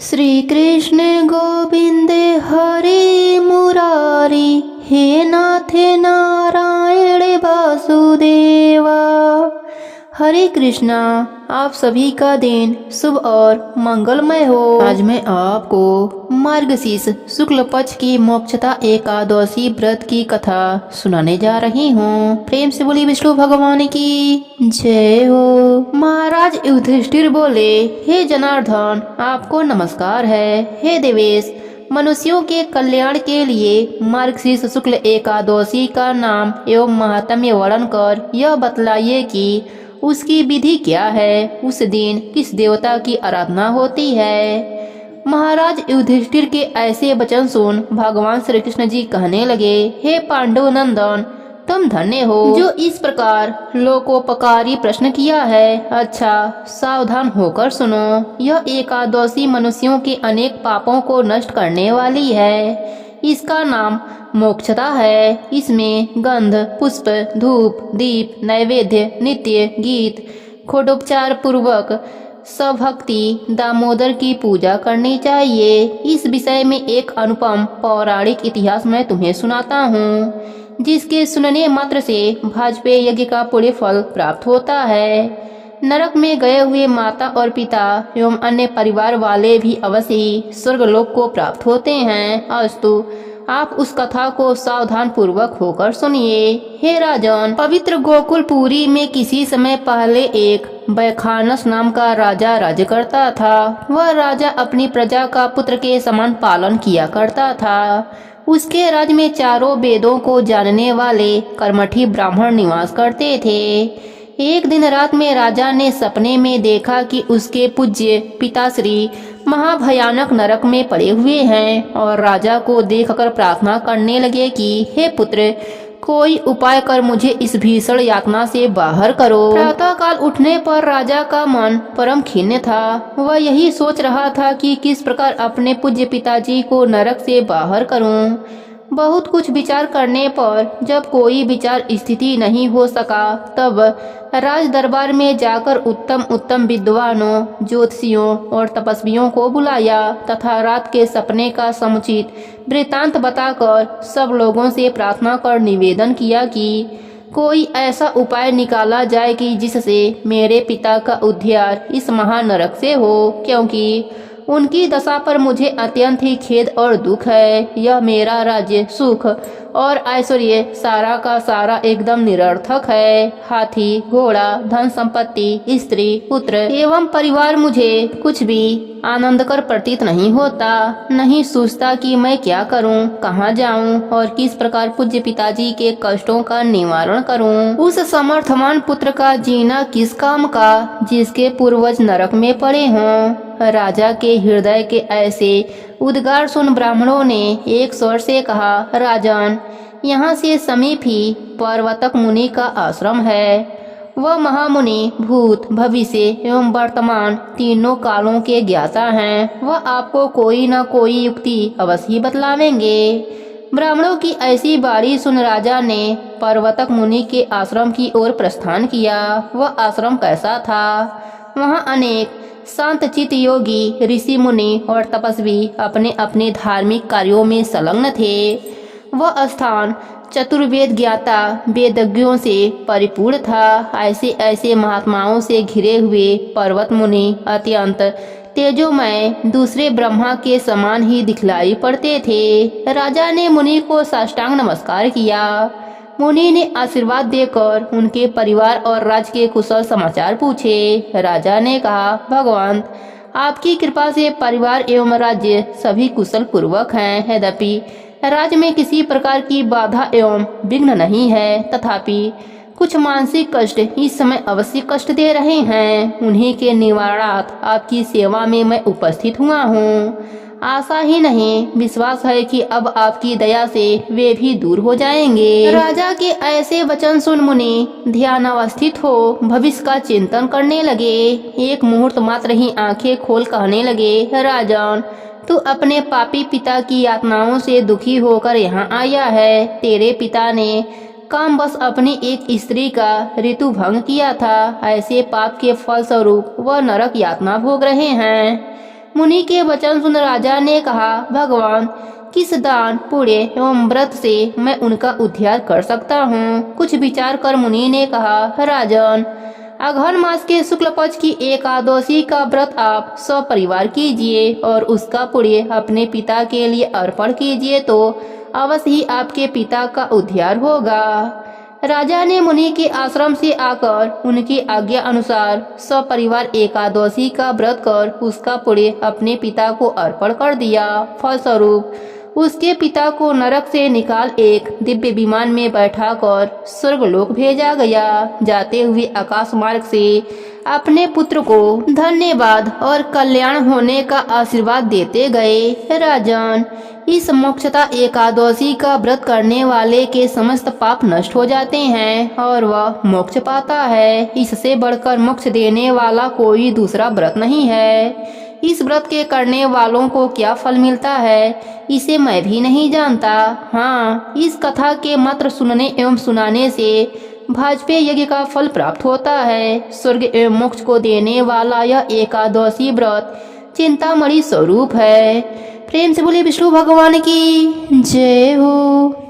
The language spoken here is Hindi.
श्री कृष्ण गोविंद हरे मुरारी, हे नाथ नारायण वासुदेवा। हरे कृष्णा। आप सभी का दिन शुभ और मंगलमय हो। आज मैं आपको मार्गशीर्ष शुक्ल पक्ष की मोक्षता एकादशी व्रत की कथा सुनाने जा रही हूँ। प्रेम से बोली विष्णु भगवान की जय हो। महाराज युधिष्ठिर बोले, हे जनार्दन, आपको नमस्कार है। हे देवेश, मनुष्यों के कल्याण के लिए मार्गशीर्ष शुक्ल एकादशी का नाम एवं महात्म्य वर्णन कर यह बतलाइए कि उसकी विधि क्या है, उस दिन किस देवता की आराधना होती है। महाराज युधिष्ठिर के ऐसे वचन सुन भगवान श्री कृष्ण जी कहने लगे, हे पांडव नंदन, तुम धन्य हो जो इस प्रकार लोकोपकारी प्रश्न किया है। अच्छा, सावधान होकर सुनो। यह एकादशी मनुष्यों के अनेक पापों को नष्ट करने वाली है। इसका नाम मोक्षता है। इसमें गंध, पुष्प, धूप, दीप, नैवेद्य, नित्य गीत, खोडोपचार पूर्वक सभक्ति दामोदर की पूजा करनी चाहिए। इस विषय में एक अनुपम पौराणिक इतिहास मैं तुम्हें सुनाता हूँ, जिसके सुनने मात्र से भाजपेय यज्ञ का पुण्य फल प्राप्त होता है। नरक में गए हुए माता और पिता एवं अन्य परिवार वाले भी अवश्य ही स्वर्गलोक को प्राप्त होते हैं। अस्तु, आप उस कथा को सावधान पूर्वक होकर सुनिए। हे राजन, पवित्र गोकुलपुरी में किसी समय पहले एक बैखानस नाम का राजा राज्य करता था। वह राजा अपनी प्रजा का पुत्र के समान पालन किया करता था। उसके राज्य में चारों वेदों को जानने वाले कर्मठी ब्राह्मण निवास करते थे। एक दिन रात में राजा ने सपने में देखा कि उसके पूज्य पिताश्री महाभयानक नरक में पड़े हुए हैं और राजा को देखकर प्रार्थना करने लगे कि हे पुत्र, कोई उपाय कर मुझे इस भीषण यातना से बाहर करो। प्रातः काल उठने पर राजा का मन परम खिन्न था। वह यही सोच रहा था कि किस प्रकार अपने पूज्य पिताजी को नरक से बाहर करूं। बहुत कुछ विचार करने पर जब कोई विचार स्थिति नहीं हो सका, तब राज दरबार में जाकर उत्तम उत्तम विद्वानों, ज्योतिषियों और तपस्वियों को बुलाया तथा रात के सपने का समुचित वृत्तांत बताकर सब लोगों से प्रार्थना कर निवेदन किया कि कोई ऐसा उपाय निकाला जाए कि जिससे मेरे पिता का उद्धार इस महानरक से हो, क्योंकि उनकी दशा पर मुझे अत्यंत ही खेद और दुख है। यह मेरा राज्य, सुख और ऐश्वर्य सारा का सारा एकदम निरर्थक है। हाथी, घोड़ा, धन संपत्ति, स्त्री, पुत्र एवं परिवार मुझे कुछ भी आनंदकर प्रतीत नहीं होता। नहीं सोचता कि मैं क्या करूं, कहां जाऊं और किस प्रकार पूज्य पिताजी के कष्टों का निवारण करूं। उस समर्थवान पुत्र का जीना किस काम का, जिसके पूर्वज नरक में पड़े हों। राजा के हृदय के ऐसे उद्गार सुन ब्राह्मणों ने एक स्वर से कहा, राजन, यहाँ से समीप ही पर्वतक मुनि का आश्रम है। वह महामुनि भूत, भविष्य एवं वर्तमान तीनों कालों के ज्ञाता हैं। वह आपको कोई न कोई युक्ति अवश्य बतलावेंगे। ब्राह्मणों की ऐसी बारी सुन राजा ने पर्वतक मुनि के आश्रम की ओर प्रस्थान किया। वह आश्रम कैसा था? वहाँ अनेक शांत चित्त योगी, ऋषि मुनि और तपस्वी अपने अपने धार्मिक कार्यों में संलग्न थे। वह स्थान चतुर्वेद ज्ञाता वेदज्ञों से परिपूर्ण था। ऐसे ऐसे महात्माओं से घिरे हुए पर्वत मुनि अत्यंत तेजोमय दूसरे ब्रह्मा के समान ही दिखलाई पड़ते थे। राजा ने मुनि को साष्टांग नमस्कार किया। मुनि ने आशीर्वाद देकर उनके परिवार और राज्य के कुशल समाचार पूछे। राजा ने कहा, भगवान, आपकी कृपा से परिवार एवं राज्य सभी कुशल पूर्वक हैं। यद्यपि राज्य में किसी प्रकार की बाधा एवं विघ्न नहीं है, तथापि कुछ मानसिक कष्ट इस समय अवश्य कष्ट दे रहे हैं। उन्हीं के निवारणार्थ आपकी सेवा में मैं उपस्थित हुआ हूँ। आशा ही नहीं, विश्वास है कि अब आपकी दया से वे भी दूर हो जाएंगे। राजा के ऐसे वचन सुन मुनि ध्यान अवस्थित हो भविष्य का चिंतन करने लगे। एक मुहूर्त मात्र ही आंखें खोल कहने लगे, राजन, तू अपने पापी पिता की यातनाओं से दुखी होकर यहाँ आया है। तेरे पिता ने काम बस अपनी एक स्त्री का ऋतु भंग किया था। ऐसे पाप के फल स्वरूप वह नरक यातना भोग रहे हैं। मुनि के वचन सुन राजा ने कहा, भगवान, किस दान, पुण्य एवं व्रत से मैं उनका उद्धार कर सकता हूँ? कुछ विचार कर मुनि ने कहा, राजन, अघन मास के शुक्ल पक्ष की एकादशी का व्रत आप सपरिवार कीजिए और उसका पुण्य अपने पिता के लिए अर्पण कीजिए तो अवश्य ही आपके पिता का उद्धार होगा। राजा ने मुनि के आश्रम से आकर उनकी आज्ञा अनुसार सपरिवार एकादशी का व्रत कर उसका पुण्य अपने पिता को अर्पण कर दिया। फलस्वरूप उसके पिता को नरक से निकाल एक दिव्य विमान में बैठाकर स्वर्गलोक भेजा गया। जाते हुए आकाश मार्ग से अपने पुत्र को धन्यवाद और कल्याण होने का आशीर्वाद देते गए। राजन, इस मोक्षदा एकादशी का व्रत करने वाले के समस्त पाप नष्ट हो जाते हैं और वह मोक्ष पाता है। इससे बढ़कर मोक्ष देने वाला कोई दूसरा व्रत नहीं है। इस व्रत के करने वालों को क्या फल मिलता है, इसे मैं भी नहीं जानता। हाँ, इस कथा के मात्र सुनने एवं सुनाने से भाजपेय यज्ञ का फल प्राप्त होता है। स्वर्ग एवं मोक्ष को देने वाला यह एकादशी व्रत चिंतामणि स्वरूप है। प्रेम से बोले विष्णु भगवान की जय हो।